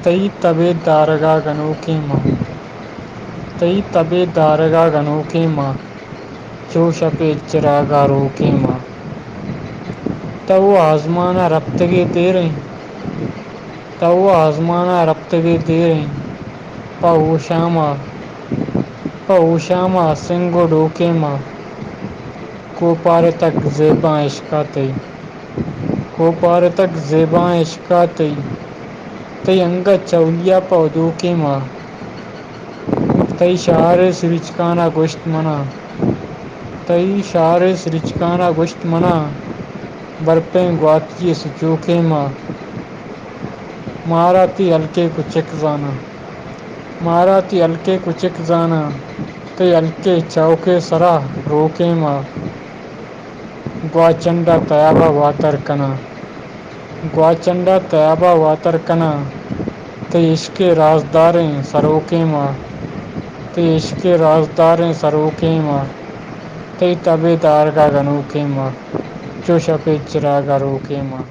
तई तबे दारगा गनों की माँ। तई तबे दारगा गनों की माँ, जो शपे चिरागा रो की माँ। तब वो आजमाना रफ्तगी दे रही, तब वो आजमाना रफ्तगी दे रही। पाऊशामा पाऊशामा सिंगो डोके माँ, को पार तक ज़ेबा इश्का तई। को पार तक ज़ेबा इश्का तई। तई अंगा चौलिया पौधों की माँ। तई शार सिरिचकाना गोश्त मना। तई शार सिरिचकाना गोश्त मना, बरपें ग्वातिये सुचोके माँ। मारा ती हल्के कुचक जाना। मारा ती हल्के कुचक जाना, तई हल्के चौके सरा रोके माँ। ग्वाचंडा तयाबा वातर कना। ग्वाचंडा तयाबा वातर कना, तई इश्के राजदारें सरोके माँ। तई इश्के राजदारें सरोके माँ। तई तबेदार का गनों के माँ, जो शपे चिरागा रोके माँ।